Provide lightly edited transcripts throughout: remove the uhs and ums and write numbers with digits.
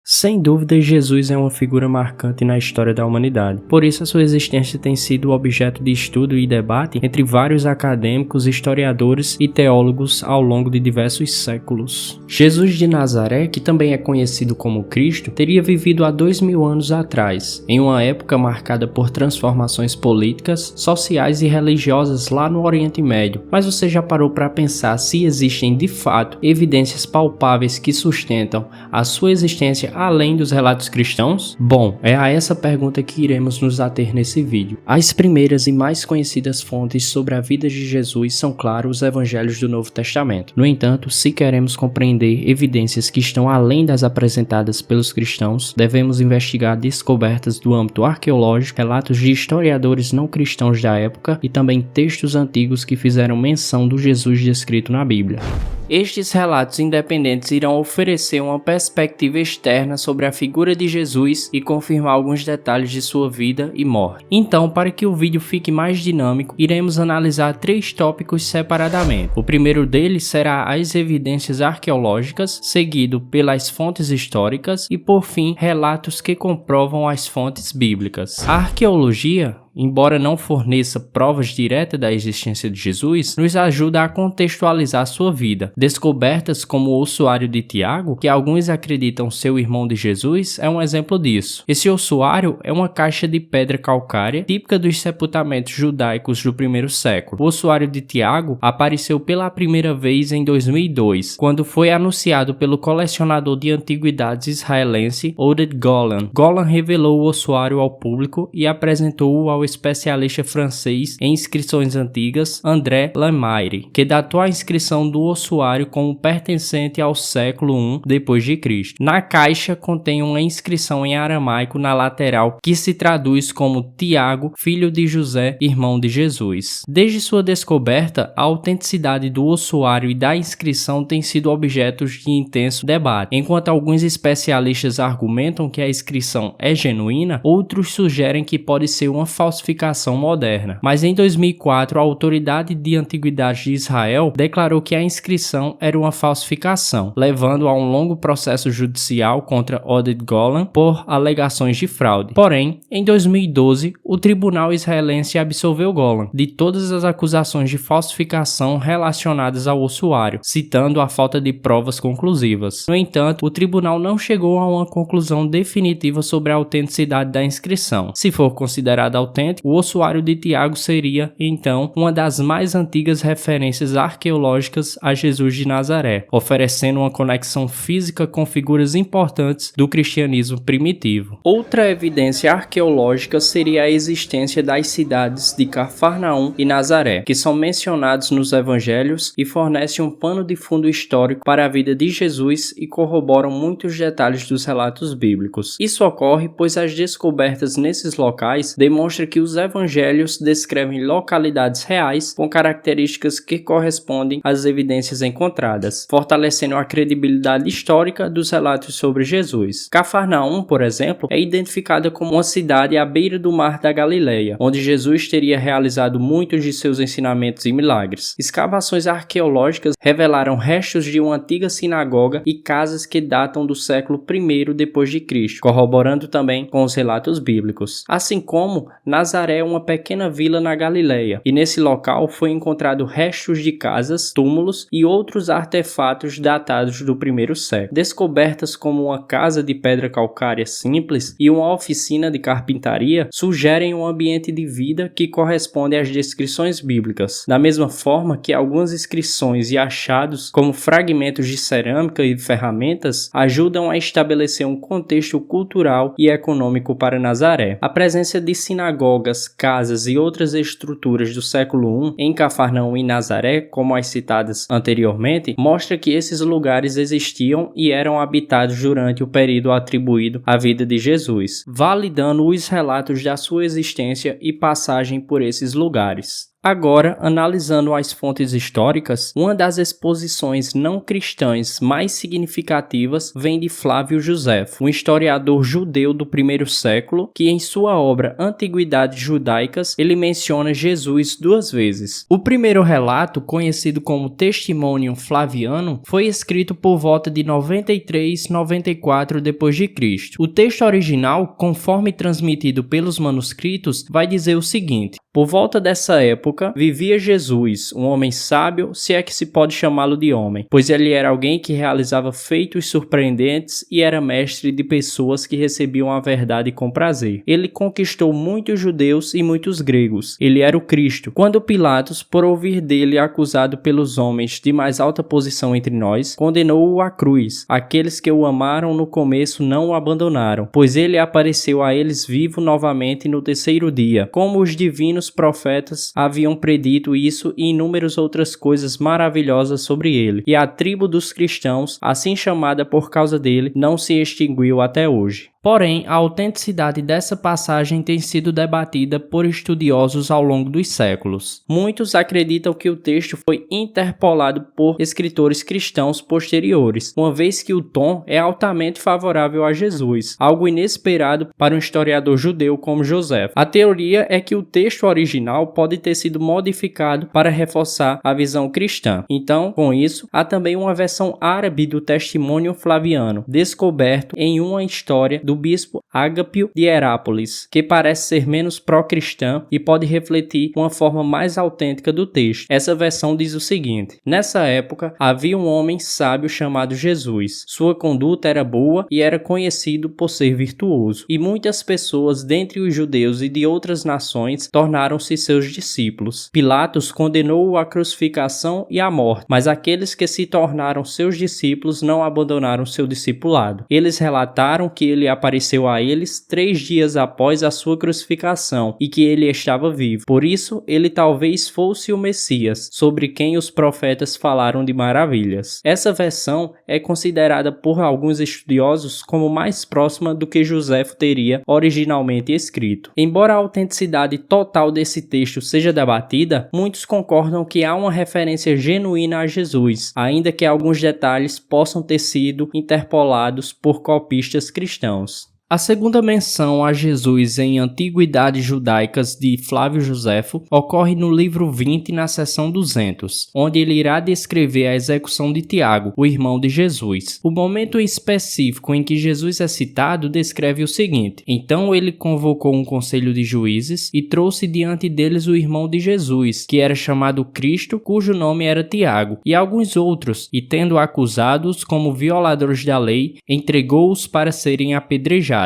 Sem dúvida, Jesus é uma figura marcante na história da humanidade. Por isso, a sua existência tem sido objeto de estudo e debate entre vários acadêmicos, historiadores e teólogos ao longo de diversos séculos. Jesus de Nazaré, que também é conhecido como Cristo, teria vivido há 2000 anos atrás, em uma época marcada por transformações políticas, sociais e religiosas lá no Oriente Médio. Mas você já parou para pensar se existem de fato evidências palpáveis que sustentam a sua existência além dos relatos cristãos? Bom, é a essa pergunta que iremos nos ater nesse vídeo. As primeiras e mais conhecidas fontes sobre a vida de Jesus são, claro, os evangelhos do Novo Testamento. No entanto, se queremos compreender evidências que estão além das apresentadas pelos cristãos, devemos investigar descobertas do âmbito arqueológico, relatos de historiadores não cristãos da época e também textos antigos que fizeram menção do Jesus descrito na Bíblia. Estes relatos independentes irão oferecer uma perspectiva externa sobre a figura de Jesus e confirmar alguns detalhes de sua vida e morte. Então, para que o vídeo fique mais dinâmico, iremos analisar 3 tópicos separadamente. O primeiro deles será as evidências arqueológicas, seguido pelas fontes históricas e, por fim, relatos que comprovam as fontes bíblicas. A arqueologia, embora não forneça provas diretas da existência de Jesus, nos ajuda a contextualizar sua vida. Descobertas como o ossuário de Tiago, que alguns acreditam ser o irmão de Jesus, é um exemplo disso. Esse ossuário é uma caixa de pedra calcária, típica dos sepultamentos judaicos do primeiro século. O ossuário de Tiago apareceu pela primeira vez em 2002, quando foi anunciado pelo colecionador de antiguidades israelense Oded Golan. Golan revelou o ossuário ao público e apresentou-o ao especialista francês em inscrições antigas André Lemaire, que datou a inscrição do ossuário como pertencente ao século I d.C. Na caixa contém uma inscrição em aramaico na lateral que se traduz como Tiago, filho de José, irmão de Jesus. Desde sua descoberta, a autenticidade do ossuário e da inscrição tem sido objetos de intenso debate. Enquanto alguns especialistas argumentam que a inscrição é genuína, outros sugerem que pode ser uma falsificação moderna. Mas em 2004, a Autoridade de Antiguidades de Israel declarou que a inscrição era uma falsificação, levando a um longo processo judicial contra Oded Golan por alegações de fraude. Porém, em 2012, o tribunal israelense absolveu Golan de todas as acusações de falsificação relacionadas ao ossuário, citando a falta de provas conclusivas. No entanto, o tribunal não chegou a uma conclusão definitiva sobre a autenticidade da inscrição. Se for considerada autêntica, o ossuário de Tiago seria, então, uma das mais antigas referências arqueológicas a Jesus de Nazaré, oferecendo uma conexão física com figuras importantes do cristianismo primitivo. Outra evidência arqueológica seria a existência das cidades de Cafarnaum e Nazaré, que são mencionados nos evangelhos e fornecem um pano de fundo histórico para a vida de Jesus e corroboram muitos detalhes dos relatos bíblicos. Isso ocorre pois as descobertas nesses locais demonstram que os evangelhos descrevem localidades reais com características que correspondem às evidências encontradas, fortalecendo a credibilidade histórica dos relatos sobre Jesus. Cafarnaum, por exemplo, é identificada como uma cidade à beira do mar da Galileia, onde Jesus teria realizado muitos de seus ensinamentos e milagres. Escavações arqueológicas revelaram restos de uma antiga sinagoga e casas que datam do século I d.C., corroborando também com os relatos bíblicos. Assim como Nazaré é uma pequena vila na Galileia, e nesse local foi encontrado restos de casas, túmulos e outros artefatos datados do primeiro século. Descobertas como uma casa de pedra calcária simples e uma oficina de carpintaria sugerem um ambiente de vida que corresponde às descrições bíblicas. Da mesma forma que algumas inscrições e achados, como fragmentos de cerâmica e ferramentas, ajudam a estabelecer um contexto cultural e econômico para Nazaré. A presença de sinagogas, casas e outras estruturas do século I em Cafarnaum e Nazaré, como as citadas anteriormente, mostra que esses lugares existiam e eram habitados durante o período atribuído à vida de Jesus, validando os relatos da sua existência e passagem por esses lugares. Agora, analisando as fontes históricas, uma das exposições não cristãs mais significativas vem de Flávio Joséfo, um historiador judeu do primeiro século, que em sua obra Antiguidades Judaicas, ele menciona Jesus 2 vezes. O primeiro relato, conhecido como Testemunho Flaviano, foi escrito por volta de 93-94 d.C. O texto original, conforme transmitido pelos manuscritos, vai dizer o seguinte: por volta dessa época, vivia Jesus, um homem sábio, se é que se pode chamá-lo de homem, pois ele era alguém que realizava feitos surpreendentes e era mestre de pessoas que recebiam a verdade com prazer. Ele conquistou muitos judeus e muitos gregos. Ele era o Cristo. Quando Pilatos, por ouvir dele acusado pelos homens de mais alta posição entre nós, condenou-o à cruz. Aqueles que o amaram no começo não o abandonaram, pois ele apareceu a eles vivo novamente no terceiro dia, como os divinos profetas haviam predito isso e inúmeras outras coisas maravilhosas sobre ele. E a tribo dos cristãos, assim chamada por causa dele, não se extinguiu até hoje. Porém, a autenticidade dessa passagem tem sido debatida por estudiosos ao longo dos séculos. Muitos acreditam que o texto foi interpolado por escritores cristãos posteriores, uma vez que o tom é altamente favorável a Jesus, algo inesperado para um historiador judeu como Joséfo. A teoria é que o texto original pode ter sido modificado para reforçar a visão cristã. Então, com isso, há também uma versão árabe do Testemunho Flaviano, descoberto em uma história do bispo Ágapio de Herápolis, que parece ser menos pró-cristã e pode refletir uma forma mais autêntica do texto. Essa versão diz o seguinte: nessa época havia um homem sábio chamado Jesus. Sua conduta era boa e era conhecido por ser virtuoso, e muitas pessoas dentre os judeus e de outras nações tornaram-se seus discípulos. Pilatos condenou-o à crucificação e à morte, mas aqueles que se tornaram seus discípulos não abandonaram seu discipulado. Eles relataram que ele apareceu a eles 3 dias após a sua crucificação e que ele estava vivo. Por isso, ele talvez fosse o Messias, sobre quem os profetas falaram de maravilhas. Essa versão é considerada por alguns estudiosos como mais próxima do que Joséfo teria originalmente escrito. Embora a autenticidade total desse texto seja debatida, muitos concordam que há uma referência genuína a Jesus, ainda que alguns detalhes possam ter sido interpolados por copistas cristãos. A segunda menção a Jesus em Antiguidades Judaicas de Flávio Joséfo ocorre no livro 20, na seção 200, onde ele irá descrever a execução de Tiago, o irmão de Jesus. O momento específico em que Jesus é citado descreve o seguinte: então ele convocou um conselho de juízes e trouxe diante deles o irmão de Jesus, que era chamado Cristo, cujo nome era Tiago, e alguns outros, e tendo acusados como violadores da lei, entregou-os para serem apedrejados.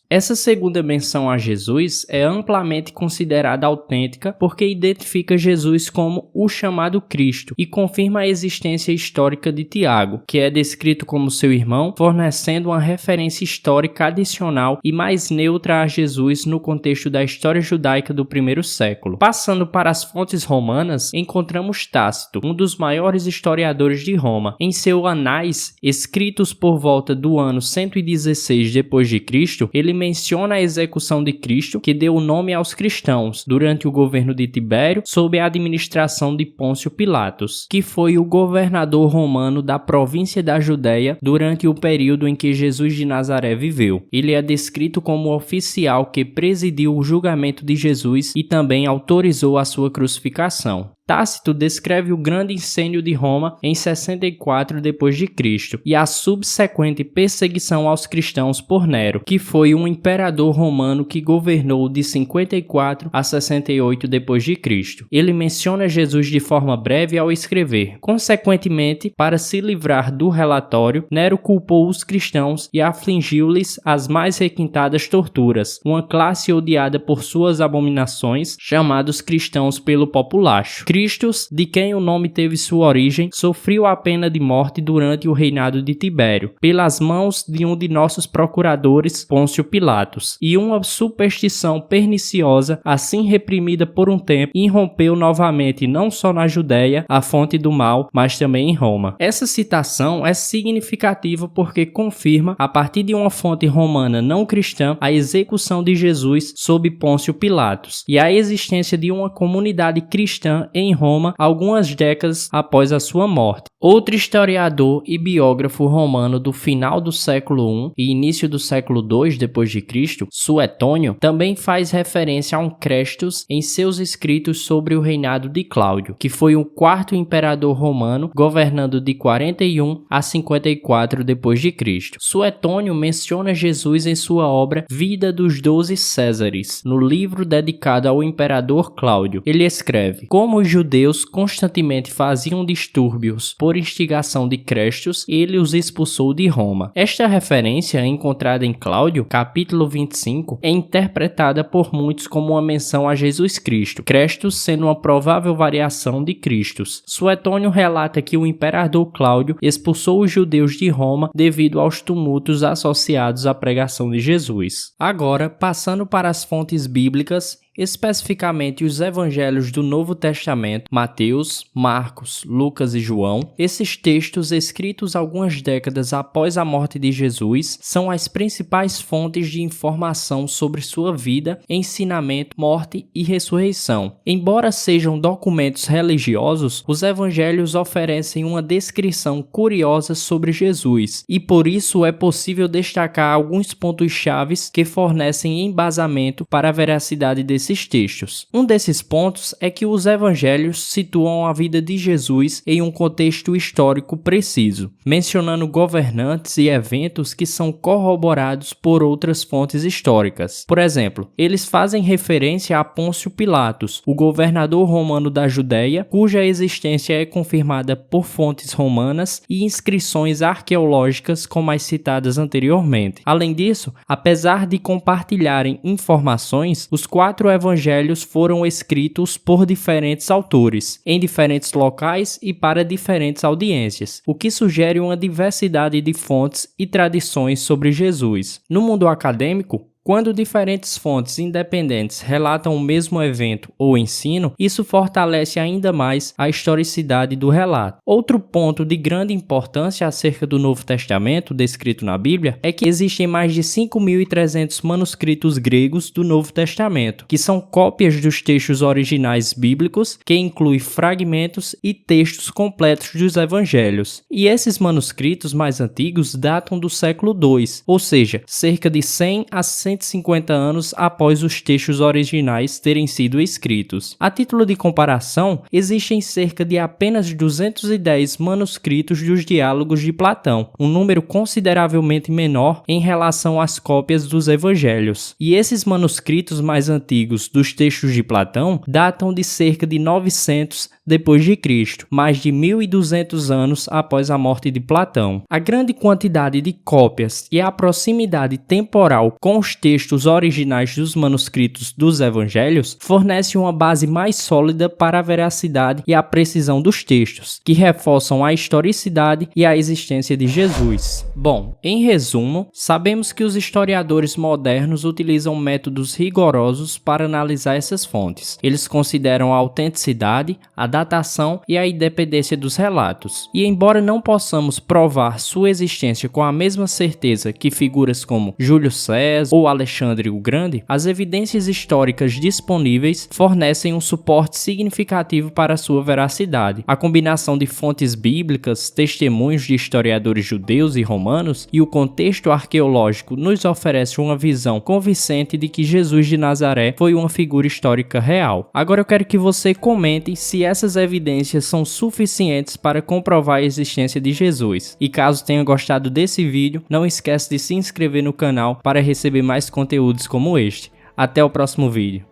Essa segunda menção a Jesus é amplamente considerada autêntica porque identifica Jesus como o chamado Cristo e confirma a existência histórica de Tiago, que é descrito como seu irmão, fornecendo uma referência histórica adicional e mais neutra a Jesus no contexto da história judaica do primeiro século. Passando para as fontes romanas, encontramos Tácito, um dos maiores historiadores de Roma. Em seu Anais, escritos por volta do ano 116 d.C., ele menciona a execução de Cristo, que deu o nome aos cristãos, durante o governo de Tibério, sob a administração de Pôncio Pilatos, que foi o governador romano da província da Judéia durante o período em que Jesus de Nazaré viveu. Ele é descrito como o oficial que presidiu o julgamento de Jesus e também autorizou a sua crucificação. Tácito descreve o grande incêndio de Roma em 64 d.C. e a subsequente perseguição aos cristãos por Nero, que foi um imperador romano que governou de 54 a 68 d.C. Ele menciona Jesus de forma breve ao escrever. Consequentemente, para se livrar do relatório, Nero culpou os cristãos e afligiu-lhes as mais requintadas torturas, uma classe odiada por suas abominações, chamados cristãos pelo populacho. Cristos, de quem o nome teve sua origem, sofreu a pena de morte durante o reinado de Tibério, pelas mãos de um de nossos procuradores, Pôncio Pilatos, e uma superstição perniciosa, assim reprimida por um tempo, irrompeu novamente não só na Judéia, a fonte do mal, mas também em Roma. Essa citação é significativa porque confirma, a partir de uma fonte romana não cristã, a execução de Jesus sob Pôncio Pilatos e a existência de uma comunidade cristã em Roma algumas décadas após a sua morte. Outro historiador e biógrafo romano do final do século I e início do século II d.C., Suetônio, também faz referência a um Crestus em seus escritos sobre o reinado de Cláudio, que foi o quarto imperador romano, governando de 41 a 54 d.C. Suetônio menciona Jesus em sua obra Vida dos 12 Césares, no livro dedicado ao imperador Cláudio. Ele escreve: como os judeus constantemente faziam distúrbios por instigação de Crestus, ele os expulsou de Roma. Esta referência, encontrada em Cláudio, capítulo 25, é interpretada por muitos como uma menção a Jesus Cristo, Crestus sendo uma provável variação de Cristos. Suetônio relata que o imperador Cláudio expulsou os judeus de Roma devido aos tumultos associados à pregação de Jesus. Agora, passando para as fontes bíblicas, especificamente os evangelhos do Novo Testamento, Mateus, Marcos, Lucas e João. Esses textos, escritos algumas décadas após a morte de Jesus, são as principais fontes de informação sobre sua vida, ensinamento, morte e ressurreição. Embora sejam documentos religiosos, os evangelhos oferecem uma descrição curiosa sobre Jesus, e por isso é possível destacar alguns pontos chaves que fornecem embasamento para a veracidade desses textos. Um desses pontos é que os evangelhos situam a vida de Jesus em um contexto histórico preciso, mencionando governantes e eventos que são corroborados por outras fontes históricas. Por exemplo, eles fazem referência a Pôncio Pilatos, o governador romano da Judéia, cuja existência é confirmada por fontes romanas e inscrições arqueológicas como as citadas anteriormente. Além disso, apesar de compartilharem informações, os 4 evangelhos foram escritos por diferentes autores, em diferentes locais e para diferentes audiências, o que sugere uma diversidade de fontes e tradições sobre Jesus. No mundo acadêmico, quando diferentes fontes independentes relatam o mesmo evento ou ensino, isso fortalece ainda mais a historicidade do relato. Outro ponto de grande importância acerca do Novo Testamento, descrito na Bíblia, é que existem mais de 5.300 manuscritos gregos do Novo Testamento, que são cópias dos textos originais bíblicos, que incluem fragmentos e textos completos dos evangelhos. E esses manuscritos mais antigos datam do século II, ou seja, cerca de 100 a 150 anos após os textos originais terem sido escritos. A título de comparação, existem cerca de apenas 210 manuscritos dos diálogos de Platão, um número consideravelmente menor em relação às cópias dos evangelhos. E esses manuscritos mais antigos dos textos de Platão datam de cerca de 900 depois de Cristo, mais de 1.200 anos após a morte de Platão. A grande quantidade de cópias e a proximidade temporal com os textos originais dos manuscritos dos evangelhos fornece uma base mais sólida para a veracidade e a precisão dos textos, que reforçam a historicidade e a existência de Jesus. Bom, em resumo, sabemos que os historiadores modernos utilizam métodos rigorosos para analisar essas fontes. Eles consideram a autenticidade, a datação e a independência dos relatos. E embora não possamos provar sua existência com a mesma certeza que figuras como Júlio César ou Alexandre o Grande, as evidências históricas disponíveis fornecem um suporte significativo para sua veracidade. A combinação de fontes bíblicas, testemunhos de historiadores judeus e romanos e o contexto arqueológico nos oferece uma visão convincente de que Jesus de Nazaré foi uma figura histórica real. Agora eu quero que você comente se essas evidências são suficientes para comprovar a existência de Jesus. E caso tenha gostado desse vídeo, não esquece de se inscrever no canal para receber mais conteúdos como este. Até o próximo vídeo.